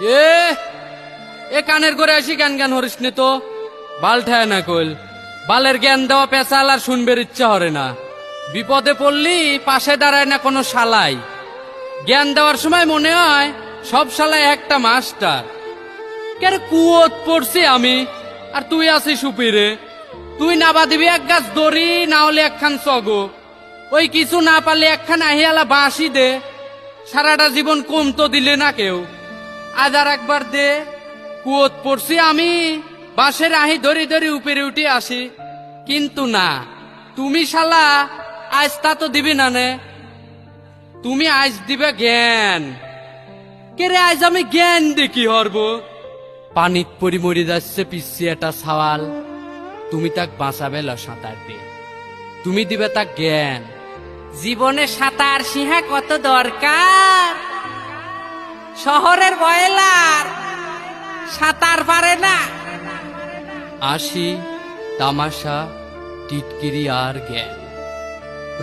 এ এ কানের করে আসি জ্ঞান জ্ঞান হরিস নে তো বাল ঠায় না কইল বালের জ্ঞান দেওয়া পেশাল আর শুনবের ইচ্ছা হরে না। বিপদে পড়লি পাশে দাঁড়ায় না কোনো শালাই। জ্ঞান দেওয়ার সময় মনে হয় সব শালায় একটা মাস্টার। কেন কুয়োত পড়ছি আমি আর তুই আছিস সুপিরে। তুই নাবা দিবি এক গাছ দড়ি, না হলে একখান চগো। ওই কিছু না পারলে একখান আহিয়ালা বাঁশি দে। সারাটা জীবন কম তো দিলে না কেউ। আজ আর একবার দে। কুয়োত পড়ছি আমি, বাঁশের আহি ধরি ধরি উপরে উঠে আসি। কিন্তু না, তুমি শালা আজ তা তো দিবি না নে। তুমি আজ দিবে জ্ঞান। কেরে আজ আমি জ্ঞান দেখি হরব। পানিত পরি মরি যাচ্ছে পিছিয়ে একটা সওয়াল। তুমি তাক বাঁচাবে ল সাঁতার দিয়ে। তুমি দিবে তাক জ্ঞান। জীবনে সাঁতার শিহা কত দরকার। শহরের বয়লার সাঁতার পারে না। আসি তামাশা টিটকিরি আর জ্ঞান।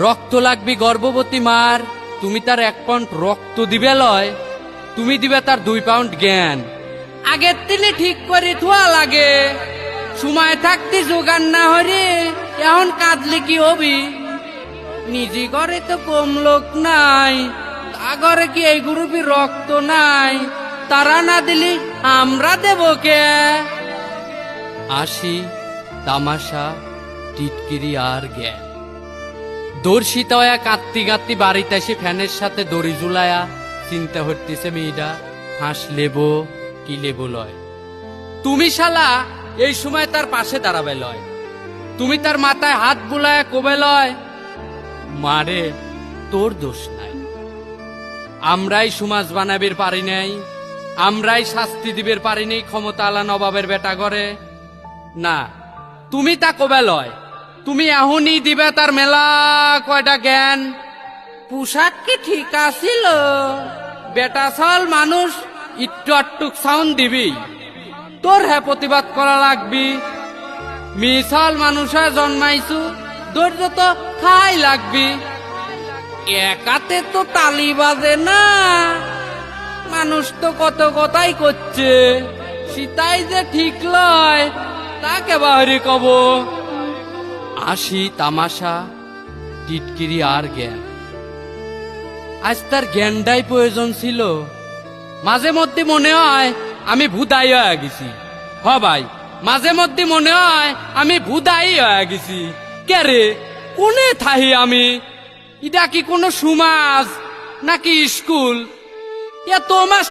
রক্ত লাগবি গর্ভবতী মার, তুমি তার 1 পাউন্ড রক্ত দিবে লয়। তুমি দিবে তার 2 পাউন্ড জ্ঞান। আগের দিনে ঠিক করে থোয়া লাগে। সময় থাকতে জোগান না হরে এখন কাঁদলে কি হবি। নিজে ঘরে তো কম লোক নাই, তা ঘরে কি এই গ্রুপে রক্ত নাই। তারা না দিলি আমরা দেব কে। আসি তামাশা টিটকিরি আর জ্ঞান। দর্শিতয়া কাঁদতি কাঁদতি বাড়িতে এসে ফ্যানের সাথে দড়ি ঝুলায়া চিন্তা হইতেছে মেয়েটা হাঁস লেবো কি লেবো লয়। তুমি শালা এই সময় তার পাশে দাঁড়াবে লয়। তুমি তার মাথায় হাত বুলায় কবে লয়, মারে তোর দোষ নাই। আমরাই সমাজ বানাবের পারি নাই, আমরাই শাস্তি দিবের পারি নাই ক্ষমতা আলা নবাবের বেটা করে। না, তুমি তা কবে লয়। তুমি এখনই দিবে তার মেলা কয়টা জ্ঞান। পোশাক কি ঠিক আছিল, বেটা সাল মানুষ একটু আটটুক সাউন্ড দিবি। তোর হ্যাঁ প্রতিবাদ করা লাগবি। মিসাল মানুষে জন্মাইছু, ধৈর্য তো খাই লাগবি। একাতে তো তালি বাজে না। মানুষ তো কত কথাই করছে, সীতাই যে ঠিক লয় তাকে বাহরি কব। আসি তামাশা টিটকিরি আর জ্ঞান। আজ তার জ্ঞানটাই প্রয়োজন ছিল। মাঝে মধ্যে মনে হয় আমি ভুদাই হয়ে গেছি। হ ভাই, মাঝে মধ্যে মনে হয় আমি ভুদাই হয়ে গেছি। কে রে, কোনে থাহি আমি? এটা কি কোনো সমাজ নাকি স্কুল? এ তোমার